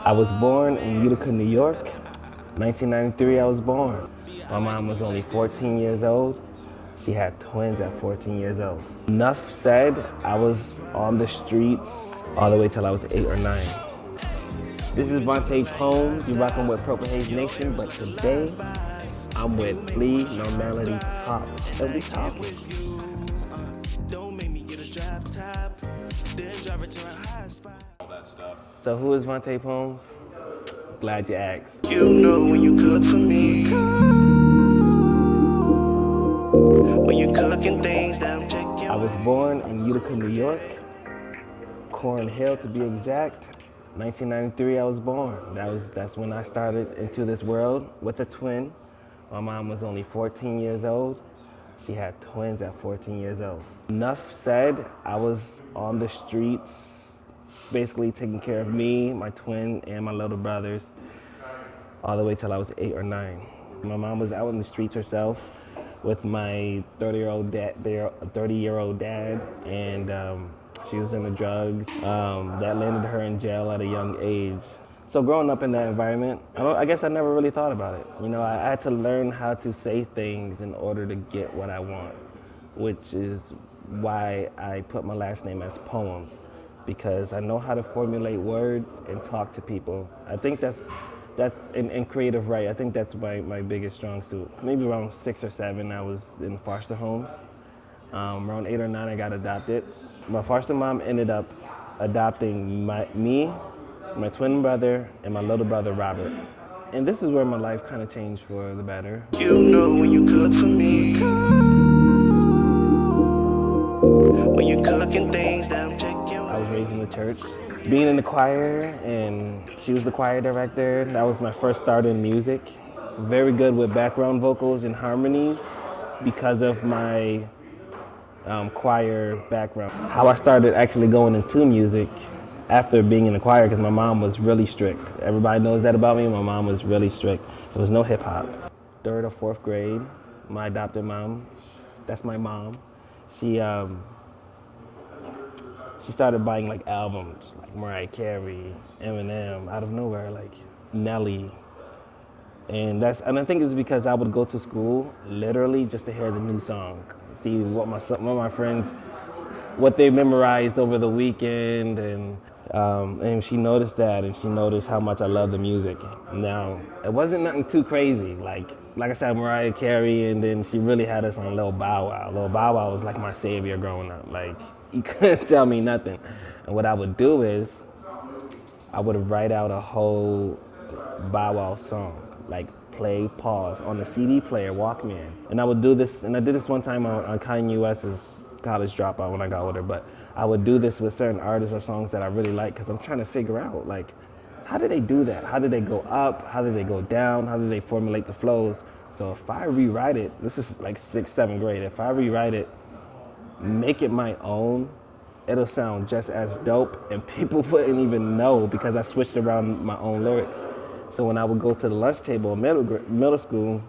I was born in Utica, New York. 1993, I was born. My mom was only 14 years old. She had twins at 14 years old. Enough said, I was on the streets all the way till I was 8 or 9. This is Vante Poems. You're rocking with Purple Haze Nation, but today I'm with Flea Normality Talks, and we talking. So who is Vante Poems? Glad you asked. You know when you cook for me, when you cooking things that I'm checking. I was born in Utica, New York, Cornhill to be exact. 1993, I was born. That's when I started into this world with a twin. My mom was only 14 years old. She had twins at 14 years old. Enough said, I was on the streets, basically taking care of me, my twin, and my little brothers, all the way till I was 8 or 9. My mom was out in the streets herself with my 30-year-old dad, and she was into drugs. That landed her in jail at a young age. So growing up in that environment, I guess I never really thought about it. You know, I had to learn how to say things in order to get what I want, which is why I put my last name as Poems, because I know how to formulate words and talk to people. I think that's in creative writing. I think that's my biggest strong suit. Maybe around 6 or 7, I was in foster homes. Around 8 or 9, I got adopted. My foster mom ended up adopting me, my twin brother, and my little brother, Robert. And this is where my life kind of changed for the better. You know when you cook for me, when you cooking things that I'm checking. I was raised in the church. Being in the choir, and she was the choir director, that was my first start in music. Very good with background vocals and harmonies because of my choir background. How I started actually going into music after being in the choir, because my mom was really strict. Everybody knows that about me. My mom was really strict. There was no hip hop. 3rd or 4th grade, my adopted mom, that's my mom, she started buying like albums, like Mariah Carey, Eminem, out of nowhere, like Nelly. And I think it was because I would go to school literally just to hear the new song, see what my friends, what they memorized over the weekend, and she noticed that, and she noticed how much I love the music. Now, it wasn't nothing too crazy, like I said, Mariah Carey, and then she really had us on Lil Bow Wow. Lil Bow Wow was like my savior growing up. Like, he couldn't tell me nothing. And what I would do is, I would write out a whole Bow Wow song, like play, pause, on the CD player, Walkman. And I would do this, and I did this one time on Kanye West's College Dropout when I got older, but I would do this with certain artists or songs that I really like, because I'm trying to figure out, like, how did they do that? How did they go up? How did they go down? How did they formulate the flows? So if I rewrite it, this is like 6th, 7th grade, if I rewrite it, make it my own, it'll sound just as dope, and people wouldn't even know because I switched around my own lyrics. So when I would go to the lunch table in middle school,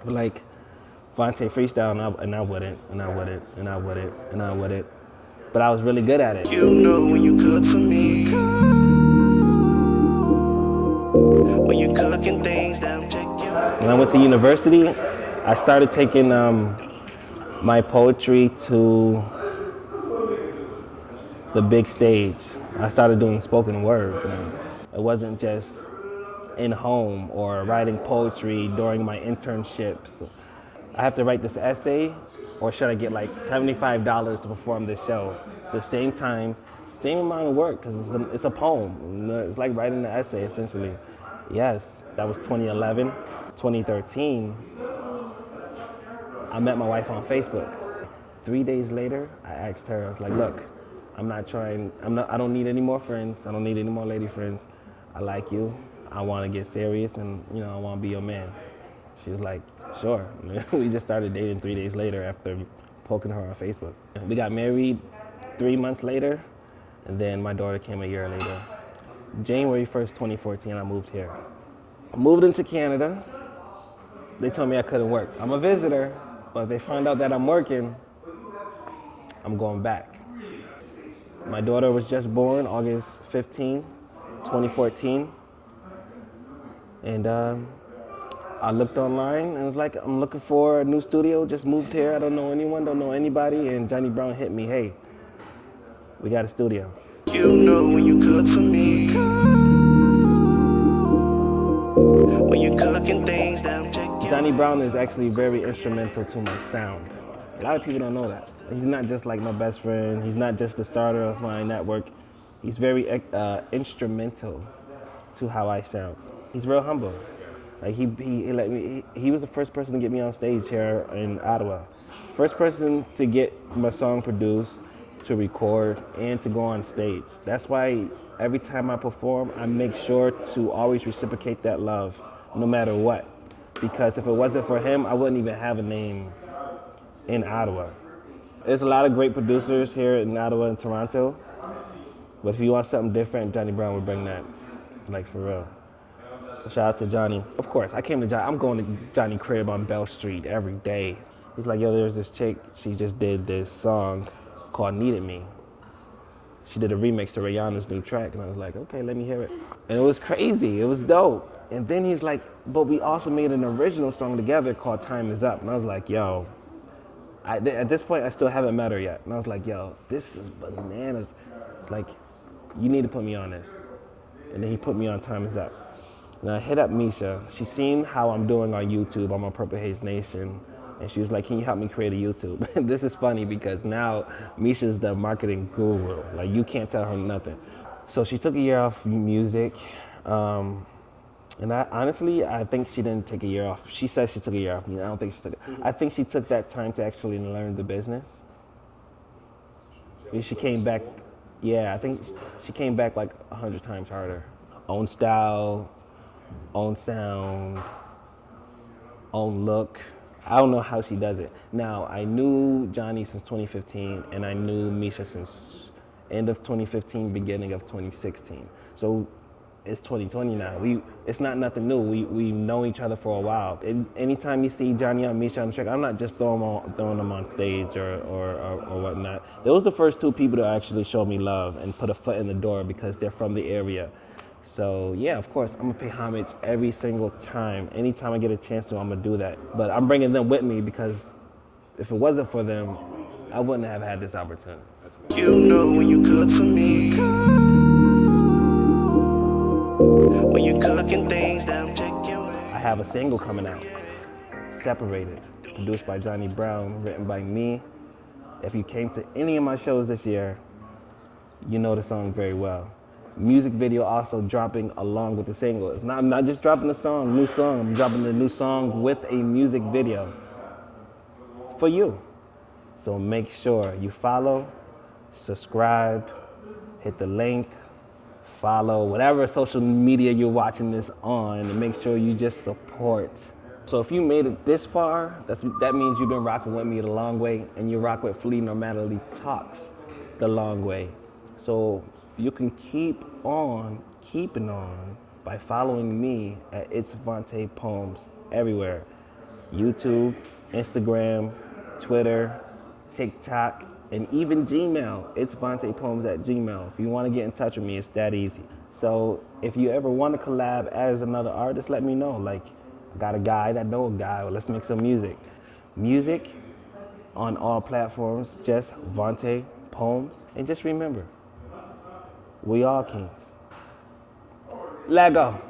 like, Vante freestyle, and I wouldn't. But I was really good at it. You know when you cook for me, when you cooking things that I'm checking. When I went to university, I started taking my poetry to the big stage. I started doing spoken word. It wasn't just in home or writing poetry during my internships. I have to write this essay, or should I get like $75 to perform this show? It's the same time, same amount of work, because it's a poem. It's like writing an essay, essentially. Yes, that was 2011. 2013, I met my wife on Facebook. 3 days later, I asked her, I was like, look, I don't need any more friends. I don't need any more lady friends. I like you. I want to get serious, and I want to be your man. She was like, sure. We just started dating 3 days later after poking her on Facebook. We got married 3 months later, and then my daughter came a year later. January 1st, 2014, I moved here. I moved into Canada. They told me I couldn't work. I'm a visitor, but if they find out that I'm working, I'm going back. My daughter was just born August 15. 2014. And I looked online and was like, I'm looking for a new studio, just moved here, I don't know anyone, don't know anybody, and Johnny Brown hit me, hey, we got a studio. You know when you cook for me. When you cooking things down, check your Johnny Brown is actually very instrumental to my sound. A lot of people don't know that. He's not just like my best friend, he's not just the starter of my network, he's very instrumental to how I sound. He's real humble. Like he let me. He was the first person to get me on stage here in Ottawa. First person to get my song produced, to record, and to go on stage. That's why every time I perform, I make sure to always reciprocate that love, no matter what. Because if it wasn't for him, I wouldn't even have a name in Ottawa. There's a lot of great producers here in Ottawa and Toronto, but if you want something different, Johnny Brown would bring that, like for real. So shout out to Johnny. Of course, I came to Johnny. I'm going to Johnny crib on Bell Street every day. He's like, yo, there's this chick. She just did this song called Needed Me. She did a remix to Rihanna's new track. And I was like, okay, let me hear it. And it was crazy. It was dope. And then he's like, but we also made an original song together called Time Is Up. And I was like, yo, at this point, I still haven't met her yet. And I was like, yo, this is bananas. It's like, you need to put me on this. And then he put me on Time Is Up. And I hit up Misha. She seen how I'm doing on YouTube. I'm on Purple Haze Nation. And she was like, can you help me create a YouTube? This is funny because now Misha's the marketing guru. Like, you can't tell her nothing. So she took a year off music. And I think she didn't take a year off. She said she took a year off. I don't think she took it. I think she took that time to actually learn the business. She came back, I think she came back like 100 times harder. Own style, own sound, own look. I don't know how she does it. Now, I knew Johnny since 2015, and I knew Misha since end of 2015, beginning of 2016. So it's 2020 now. It's not nothing new. We know each other for a while. Anytime you see Johnny and Misha on the track, I'm not just throwing them on stage or whatnot. Those were the first two people to actually show me love and put a foot in the door because they're from the area. So yeah, of course, I'm gonna pay homage every single time. Anytime I get a chance to, I'm gonna do that. But I'm bringing them with me because if it wasn't for them, I wouldn't have had this opportunity. You know when you cook for me. When you cooking things down, check your I have a single coming out, Separated, produced by Johnny Brown, written by me. If you came to any of my shows this year, you know the song very well. Music video also dropping along with the single. I'm not just dropping the song, new song. I'm dropping the new song with a music video for you. So make sure you follow, subscribe, hit the link, follow whatever social media you're watching this on, and make sure you just support. So if you made it this far, that means you've been rocking with me the long way, and you rock with Flea Normality Talks the long way. So you can keep on keeping on by following me at It's Vante Poems everywhere. YouTube, Instagram, Twitter, TikTok, and even Gmail. It's Vante Poems at Gmail. If you want to get in touch with me, it's that easy. So if you ever want to collab as another artist, let me know. Like, I got a guy that know a guy. Well, let's make some music. Music on all platforms, just Vante Poems. And just remember, we all kings. Let go.